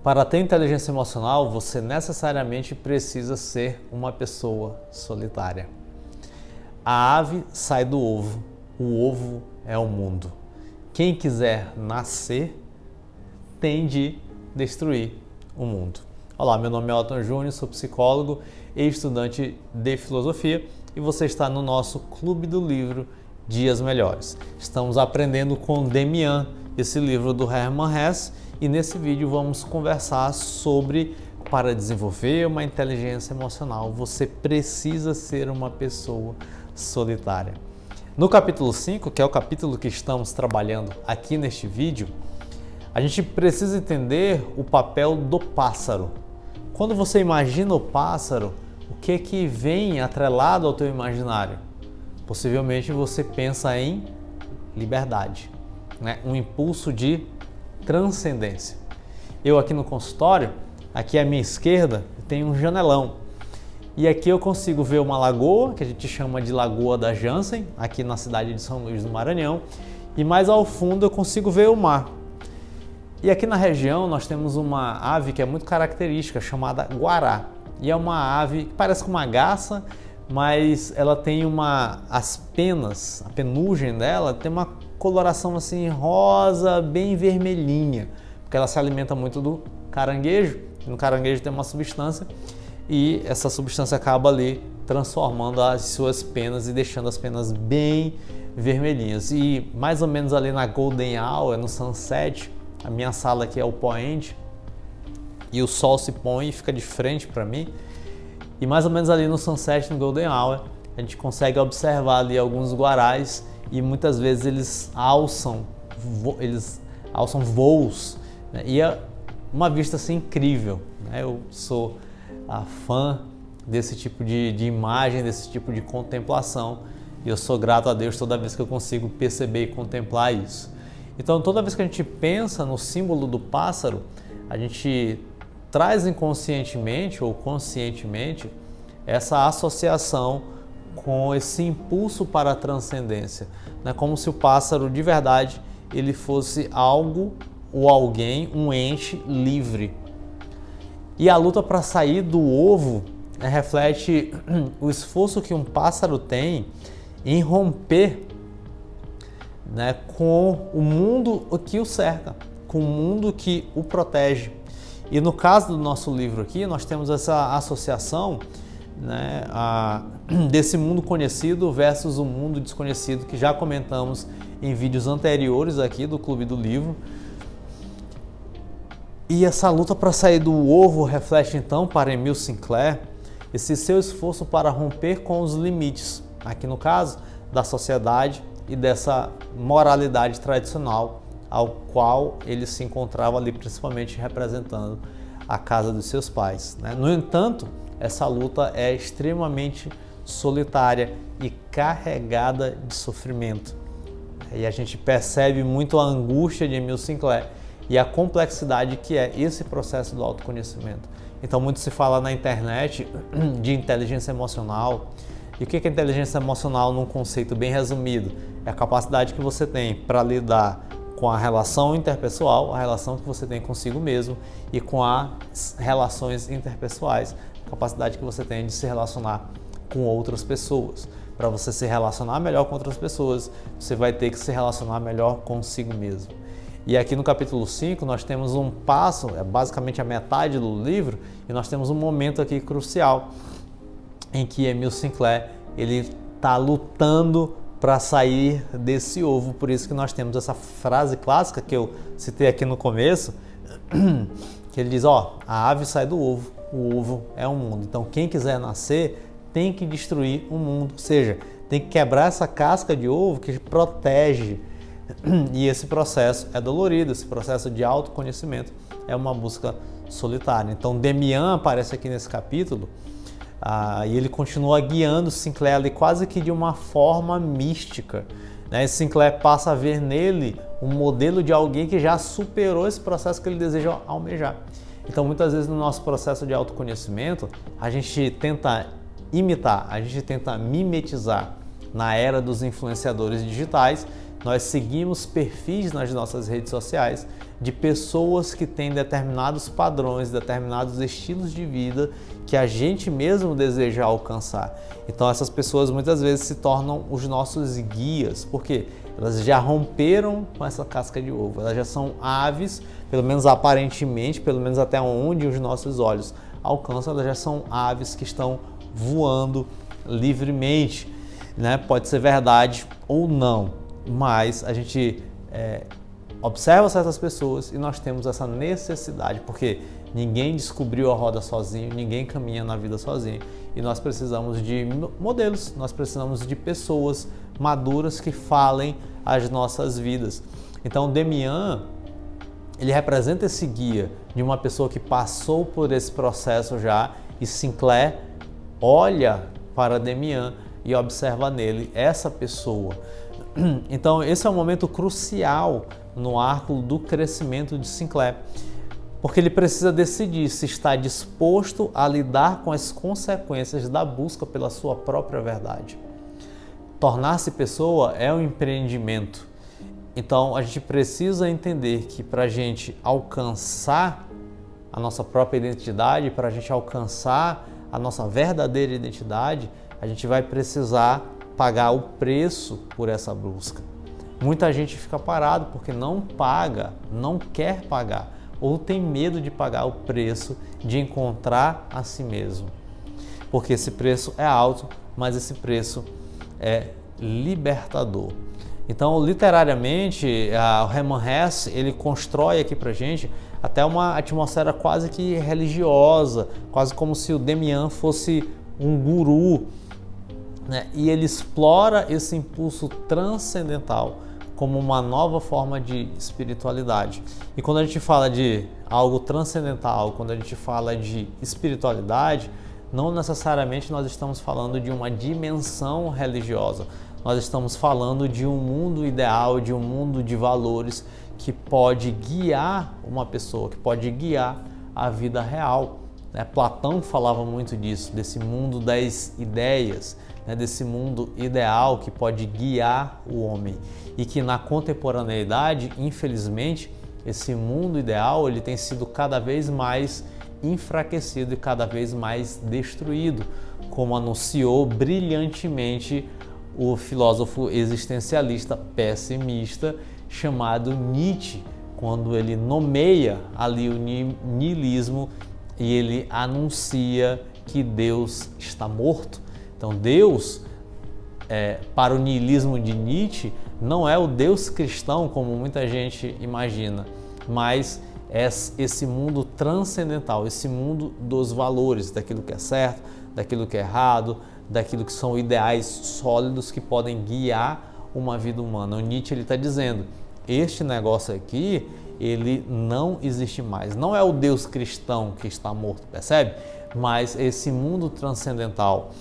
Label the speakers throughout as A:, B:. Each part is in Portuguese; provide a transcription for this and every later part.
A: Para ter inteligência emocional, você necessariamente precisa ser uma pessoa solitária. A ave sai do ovo, o ovo é o mundo. Quem quiser nascer tem de destruir o mundo. Olá, meu nome é Elton Júnior, sou psicólogo e estudante de filosofia e você está no nosso Clube do Livro Dias Melhores. Estamos aprendendo com Demian, esse livro do Hermann Hesse, e nesse vídeo vamos conversar sobre para desenvolver uma inteligência emocional, você precisa ser uma pessoa solitária. No capítulo 5, que é o capítulo que estamos trabalhando aqui neste vídeo, a gente precisa entender o papel do pássaro. Quando você imagina o pássaro, o que vem atrelado ao teu imaginário? Possivelmente você pensa em liberdade, né? Um impulso de transcendência. Eu aqui no consultório, aqui à minha esquerda, tem um janelão. E aqui eu consigo ver uma lagoa, que a gente chama de Lagoa da Jansen, aqui na cidade de São Luís do Maranhão. E mais ao fundo eu consigo ver o mar. E aqui na região nós temos uma ave que é muito característica, chamada guará. E é uma ave que parece com uma garça, mas ela tem as penas, a penugem dela tem uma coloração assim rosa, bem vermelhinha, porque ela se alimenta muito do caranguejo, e no caranguejo tem uma substância e essa substância acaba ali transformando as suas penas e deixando as penas bem vermelhinhas. E mais ou menos ali na Golden Hour, no Sunset, a minha sala aqui é o Point, e o sol se põe e fica de frente para mim, e mais ou menos ali no Sunset, no Golden Hour, a gente consegue observar ali alguns guarás e muitas vezes eles alçam voos, né? E é uma vista assim incrível, né? Eu sou fã desse tipo de imagem, desse tipo de contemplação, e eu sou grato a Deus toda vez que eu consigo perceber e contemplar isso. Então toda vez que a gente pensa no símbolo do pássaro, a gente traz inconscientemente ou conscientemente essa associação com esse impulso para a transcendência, né? Como se o pássaro de verdade ele fosse algo ou alguém, um ente livre. E a luta para sair do ovo reflete o esforço que um pássaro tem em romper, né, com o mundo que o cerca, com o mundo que o protege. E no caso do nosso livro aqui, nós temos essa associação, né, desse mundo conhecido versus o mundo desconhecido, que já comentamos em vídeos anteriores aqui do Clube do Livro. E essa luta para sair do ovo reflete então para Emile Sinclair esse seu esforço para romper com os limites, aqui no caso da sociedade e dessa moralidade tradicional ao qual ele se encontrava ali, principalmente representando a casa dos seus pais, né? No entanto, essa luta é extremamente solitária e carregada de sofrimento. E a gente percebe muito a angústia de Emile Sinclair e a complexidade que é esse processo do autoconhecimento. Então, muito se fala na internet de inteligência emocional. E o que é inteligência emocional num conceito bem resumido? É a capacidade que você tem para lidar com a relação interpessoal, a relação que você tem consigo mesmo, e com as relações interpessoais, a capacidade que você tem de se relacionar com outras pessoas. Para você se relacionar melhor com outras pessoas, você vai ter que se relacionar melhor consigo mesmo. E aqui no capítulo 5 nós temos um passo, é basicamente a metade do livro, e nós temos um momento aqui crucial em que Emile Sinclair ele está lutando para sair desse ovo. Por isso que nós temos essa frase clássica que eu citei aqui no começo, que ele diz, a ave sai do ovo, o ovo é o mundo. Então quem quiser nascer tem que destruir o mundo, ou seja, tem que quebrar essa casca de ovo que protege. E esse processo é dolorido, esse processo de autoconhecimento é uma busca solitária. Então Demian aparece aqui nesse capítulo, e ele continua guiando Sinclair ali quase que de uma forma mística, né? E Sinclair passa a ver nele um modelo de alguém que já superou esse processo que ele deseja almejar. Então muitas vezes no nosso processo de autoconhecimento a gente tenta imitar, a gente tenta mimetizar. Na era dos influenciadores digitais, nós seguimos perfis nas nossas redes sociais de pessoas que têm determinados padrões, determinados estilos de vida que a gente mesmo deseja alcançar. Então essas pessoas muitas vezes se tornam os nossos guias, porque elas já romperam com essa casca de ovo, elas já são aves, pelo menos aparentemente, pelo menos até onde os nossos olhos alcançam, elas já são aves que estão voando livremente, né? Pode ser verdade ou não, mas a gente observa certas pessoas e nós temos essa necessidade, porque ninguém descobriu a roda sozinho, ninguém caminha na vida sozinho, e nós precisamos de modelos, nós precisamos de pessoas maduras que falem as nossas vidas. Então Demian, ele representa esse guia de uma pessoa que passou por esse processo já, e Sinclair olha para Demian e observa nele essa pessoa. Então esse é um momento crucial no arco do crescimento de Sinclair, porque ele precisa decidir se está disposto a lidar com as consequências da busca pela sua própria verdade. Tornar-se pessoa é um empreendimento. Então a gente precisa entender que para a gente alcançar a nossa própria identidade, para a gente alcançar a nossa verdadeira identidade, a gente vai precisar pagar o preço por essa busca. Muita gente fica parado porque não paga, não quer pagar, ou tem medo de pagar o preço de encontrar a si mesmo. Porque esse preço é alto, mas esse preço é libertador. Então, literariamente, o Hermann Hesse, ele constrói aqui pra gente até uma atmosfera quase que religiosa, quase como se o Demian fosse um guru, né? E ele explora esse impulso transcendental como uma nova forma de espiritualidade. E quando a gente fala de algo transcendental, quando a gente fala de espiritualidade, não necessariamente nós estamos falando de uma dimensão religiosa. Nós estamos falando de um mundo ideal, de um mundo de valores que pode guiar uma pessoa, que pode guiar a vida real. Platão falava muito disso, desse mundo das ideias, desse mundo ideal que pode guiar o homem. E que na contemporaneidade, infelizmente, esse mundo ideal ele tem sido cada vez mais enfraquecido e cada vez mais destruído, como anunciou brilhantemente o filósofo existencialista pessimista chamado Nietzsche, quando ele nomeia ali o niilismo e ele anuncia que Deus está morto. Então Deus, para o niilismo de Nietzsche, não é o Deus cristão como muita gente imagina, mas é esse mundo transcendental, esse mundo dos valores, daquilo que é certo, daquilo que é errado, daquilo que são ideais sólidos que podem guiar uma vida humana. O Nietzsche está dizendo, este negócio aqui, ele não existe mais. Não é o Deus cristão que está morto, percebe? Mas esse mundo transcendental.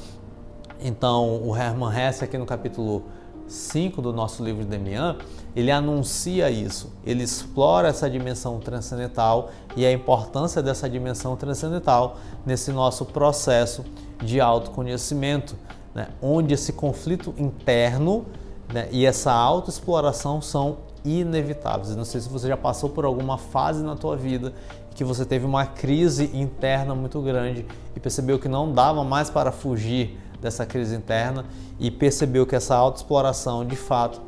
A: Então, o Hermann Hesse, aqui no capítulo 5 do nosso livro de Demian, ele anuncia isso, ele explora essa dimensão transcendental e a importância dessa dimensão transcendental nesse nosso processo de autoconhecimento, né? Onde esse conflito interno, né, e essa autoexploração são inevitáveis. Eu não sei se você já passou por alguma fase na tua vida que você teve uma crise interna muito grande e percebeu que não dava mais para fugir dessa crise interna e percebeu que essa autoexploração de fato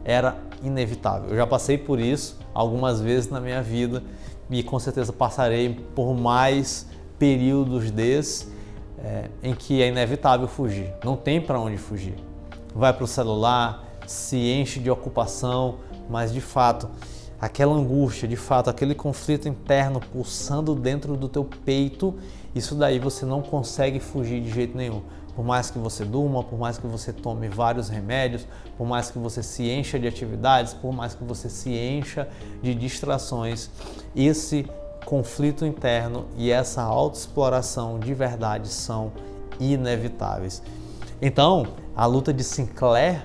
A: era inevitável. Eu já passei por isso algumas vezes na minha vida e com certeza passarei por mais períodos desses em que é inevitável fugir, não tem para onde fugir. Vai para o celular, se enche de ocupação, mas de fato aquela angústia, de fato aquele conflito interno pulsando dentro do teu peito, isso daí você não consegue fugir de jeito nenhum. Por mais que você durma, por mais que você tome vários remédios, por mais que você se encha de atividades, por mais que você se encha de distrações, esse conflito interno e essa autoexploração de verdade são inevitáveis. Então, a luta de Sinclair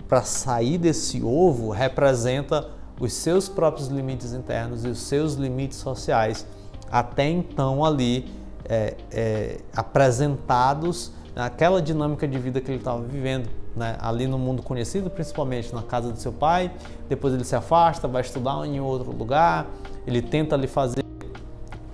A: para sair desse ovo representa os seus próprios limites internos e os seus limites sociais, até então ali apresentados naquela dinâmica de vida que ele estava vivendo, né? Ali no mundo conhecido, principalmente na casa do seu pai. Depois ele se afasta, vai estudar em outro lugar, ele tenta ali fazer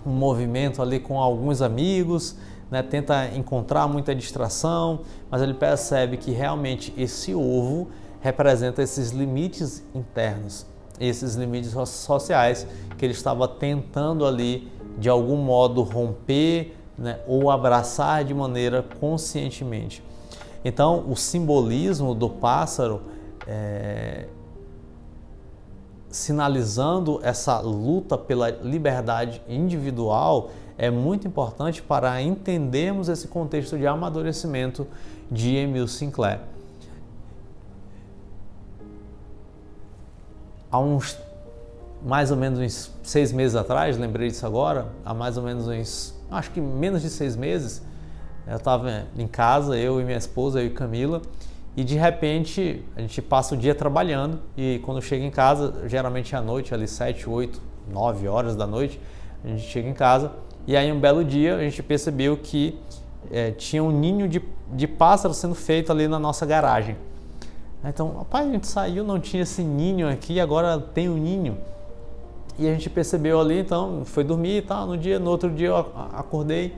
A: um movimento ali com alguns amigos, né? Tenta encontrar muita distração, mas ele percebe que realmente esse ovo representa esses limites internos, esses limites sociais que ele estava tentando ali de algum modo romper, né, ou abraçar de maneira conscientemente. Então, o simbolismo do pássaro, sinalizando essa luta pela liberdade individual, é muito importante para entendermos esse contexto de amadurecimento de Emile Sinclair. Há uns mais ou menos uns 6 meses atrás, lembrei disso agora, há mais ou menos uns, acho que menos de 6 meses, eu estava em casa, eu e minha esposa, eu e Camila, e de repente a gente passa o dia trabalhando e quando chega em casa, geralmente à noite, ali 7, 8, 9 horas da noite, a gente chega em casa e aí um belo dia a gente percebeu que tinha um ninho de pássaro sendo feito ali na nossa garagem. Então, rapaz, a gente saiu, não tinha esse ninho aqui, agora tem um ninho. E a gente percebeu ali, então foi dormir e tal. No outro dia eu acordei.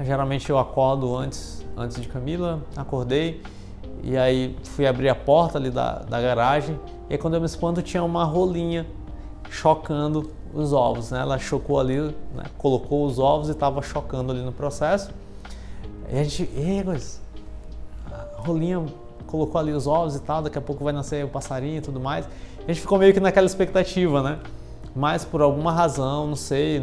A: Geralmente eu acordo antes de Camila, acordei e aí fui abrir a porta ali da garagem. E aí, quando eu me espanto, tinha uma rolinha chocando os ovos, né? Ela chocou ali, né? Colocou os ovos e estava chocando ali no processo. E a gente, a rolinha colocou ali os ovos e tal, daqui a pouco vai nascer o passarinho e tudo mais. A gente ficou meio que naquela expectativa, né? Mas por alguma razão, não sei,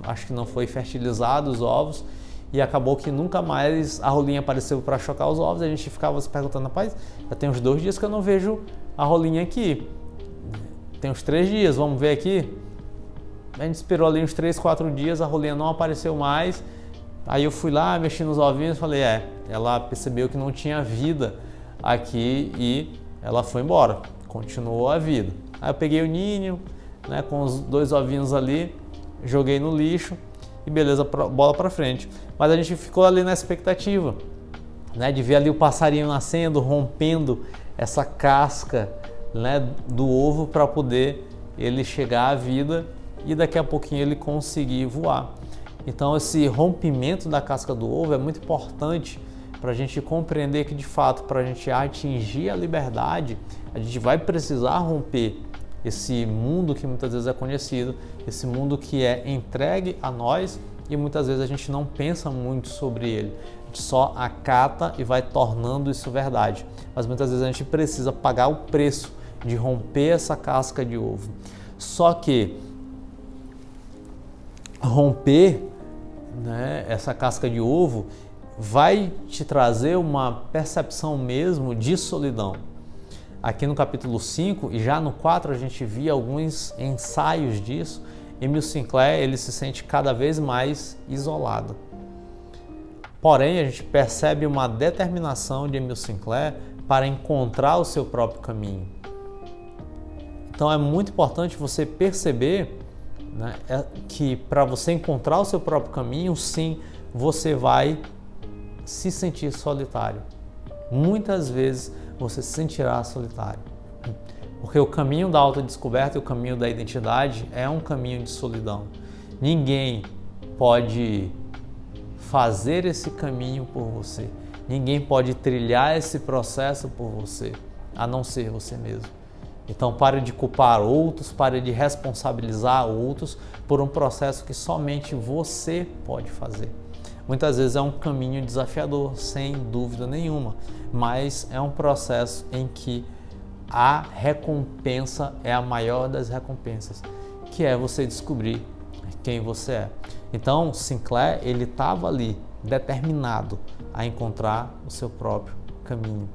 A: acho que não foi fertilizado os ovos e acabou que nunca mais a rolinha apareceu para chocar os ovos. A gente ficava se perguntando, rapaz, já tem uns 2 dias que eu não vejo a rolinha aqui. Tem uns 3 dias, vamos ver aqui. A gente esperou ali uns 3, 4 dias, a rolinha não apareceu mais. Aí eu fui lá, mexi nos ovinhos e falei, ela percebeu que não tinha vida aqui e ela foi embora, continuou a vida. Aí eu peguei o ninho, né, com os 2 ovinhos ali, joguei no lixo e beleza, bola para frente. Mas a gente ficou ali na expectativa, né, de ver ali o passarinho nascendo, rompendo essa casca, né, do ovo para poder ele chegar à vida e daqui a pouquinho ele conseguir voar. Então esse rompimento da casca do ovo é muito importante para a gente compreender que de fato, para a gente atingir a liberdade, a gente vai precisar romper esse mundo que muitas vezes é conhecido, esse mundo que é entregue a nós e muitas vezes a gente não pensa muito sobre ele, a gente só acata e vai tornando isso verdade. Mas muitas vezes a gente precisa pagar o preço de romper essa casca de ovo. Só que romper, né, essa casca de ovo vai te trazer uma percepção mesmo de solidão. Aqui no capítulo 5 e já no 4 a gente via alguns ensaios disso. Emile Sinclair, ele se sente cada vez mais isolado. Porém, a gente percebe uma determinação de Emile Sinclair para encontrar o seu próprio caminho. Então é muito importante você perceber, né, que para você encontrar o seu próprio caminho, sim, você vai se sentir solitário. Muitas vezes você se sentirá solitário. Porque o caminho da autodescoberta e o caminho da identidade é um caminho de solidão. Ninguém pode fazer esse caminho por você. Ninguém pode trilhar esse processo por você, a não ser você mesmo. Então pare de culpar outros, pare de responsabilizar outros por um processo que somente você pode fazer. Muitas vezes é um caminho desafiador, sem dúvida nenhuma, mas é um processo em que a recompensa é a maior das recompensas, que é você descobrir quem você é. Então, Sinclair, ele estava ali, determinado a encontrar o seu próprio caminho.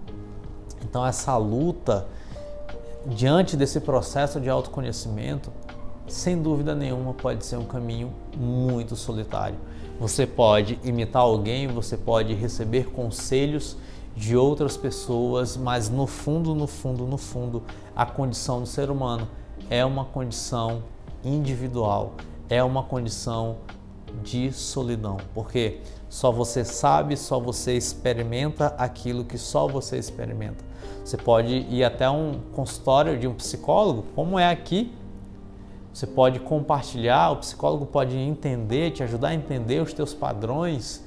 A: Então, essa luta, diante desse processo de autoconhecimento, sem dúvida nenhuma pode ser um caminho muito solitário. Você pode imitar alguém, você pode receber conselhos de outras pessoas, mas no fundo, a condição do ser humano é uma condição individual, é uma condição de solidão, porque só você sabe, só você experimenta aquilo que só você experimenta. Você pode ir até um consultório de um psicólogo, como é aqui. Você pode compartilhar, o psicólogo pode entender, te ajudar a entender os teus padrões,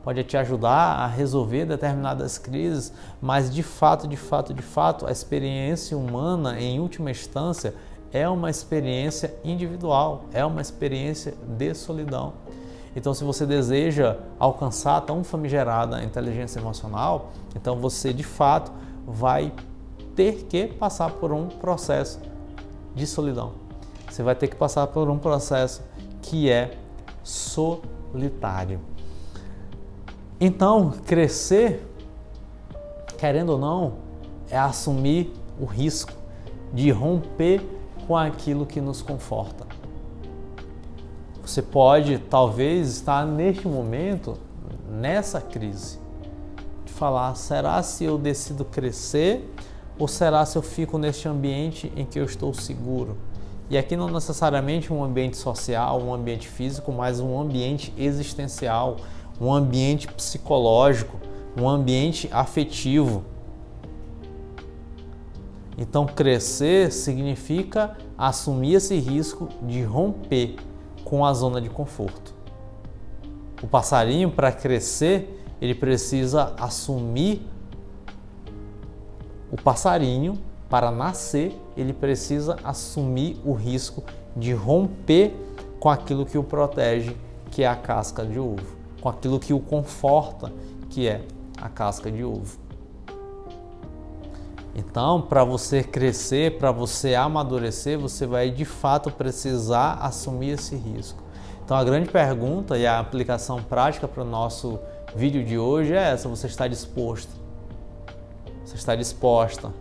A: pode te ajudar a resolver determinadas crises, mas de fato, a experiência humana, em última instância, é uma experiência individual, é uma experiência de solidão. Então, se você deseja alcançar a tão famigerada inteligência emocional, então você de fato vai ter que passar por um processo de solidão. Você vai ter que passar por um processo que é solitário. Então, crescer, querendo ou não, é assumir o risco de romper com aquilo que nos conforta. Você pode, talvez, estar neste momento, nessa crise, de falar, será se eu decido crescer ou será se eu fico neste ambiente em que eu estou seguro? E aqui não necessariamente um ambiente social, um ambiente físico, mas um ambiente existencial, um ambiente psicológico, um ambiente afetivo. Então, crescer significa assumir esse risco de romper com a zona de conforto. O passarinho, para crescer, ele precisa assumir. O passarinho, para nascer, ele precisa assumir o risco de romper com aquilo que o protege, que é a casca de ovo, com aquilo que o conforta, que é a casca de ovo. Então, para você crescer, para você amadurecer, você vai de fato precisar assumir esse risco. Então, a grande pergunta e a aplicação prática para o nosso vídeo de hoje é essa: você está disposto? Você está disposta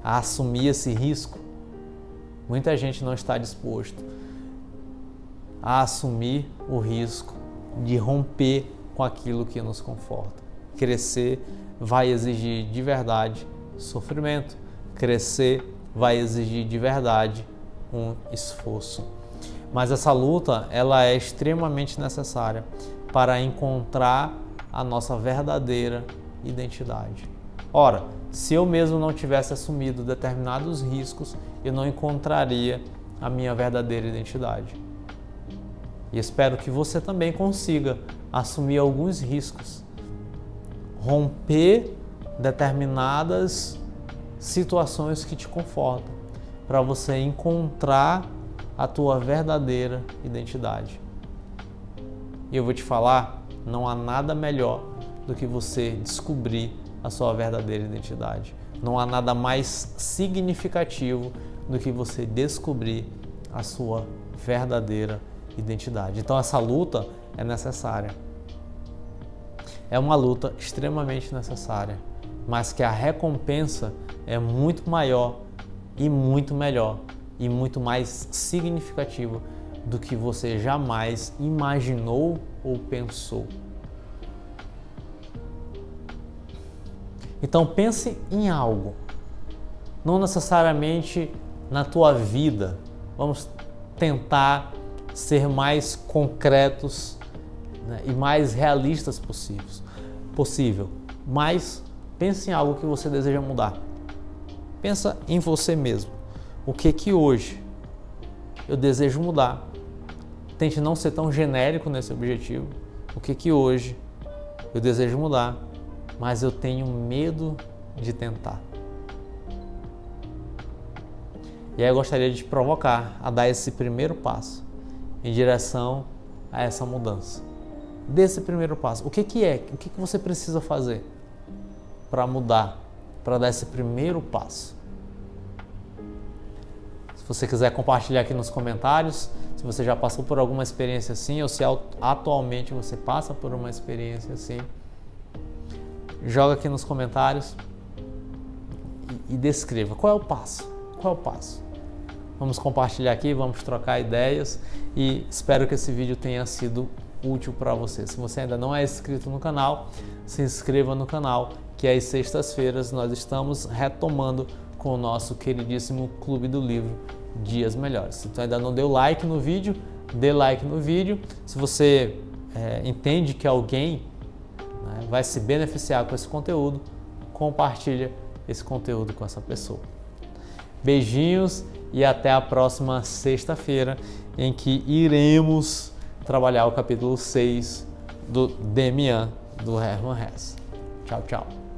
A: a assumir esse risco? Muita gente não está disposto a assumir o risco de romper com aquilo que nos conforta. Crescer vai exigir de verdade sofrimento. Crescer vai exigir de verdade um esforço. Mas essa luta, ela é extremamente necessária para encontrar a nossa verdadeira identidade. Ora, se eu mesmo não tivesse assumido determinados riscos, eu não encontraria a minha verdadeira identidade. E espero que você também consiga assumir alguns riscos, romper determinadas situações que te confortam, para você encontrar a tua verdadeira identidade. E eu vou te falar, não há nada melhor do que você descobrir a sua verdadeira identidade. Não há nada mais significativo do que você descobrir a sua verdadeira identidade. Então essa luta é necessária. É uma luta extremamente necessária, mas que a recompensa é muito maior e muito melhor e muito mais significativa do que você jamais imaginou ou pensou. Então pense em algo, não necessariamente na tua vida. Vamos tentar ser mais concretos, né, e mais realistas possível. Mas pense em algo que você deseja mudar. Pensa em você mesmo. O que hoje eu desejo mudar? Tente não ser tão genérico nesse objetivo. O que hoje eu desejo mudar, mas eu tenho medo de tentar. E aí eu gostaria de te provocar a dar esse primeiro passo em direção a essa mudança. Desse primeiro passo. O que é? O que você precisa fazer para mudar, para dar esse primeiro passo? Se você quiser compartilhar aqui nos comentários, se você já passou por alguma experiência assim, ou se atualmente você passa por uma experiência assim, joga aqui nos comentários e descreva qual é o passo. Qual é o passo? Vamos compartilhar aqui, vamos trocar ideias e espero que esse vídeo tenha sido útil para você. Se você ainda não é inscrito no canal, se inscreva no canal, que às sextas-feiras nós estamos retomando com o nosso queridíssimo Clube do Livro, dias melhores. Se tu ainda não deu like no vídeo, dê like no vídeo. Se você entende que alguém, né, vai se beneficiar com esse conteúdo, compartilha esse conteúdo com essa pessoa. Beijinhos e até a próxima sexta-feira, em que iremos trabalhar o capítulo 6 do Demian, do Hermann Hesse. Tchau, tchau.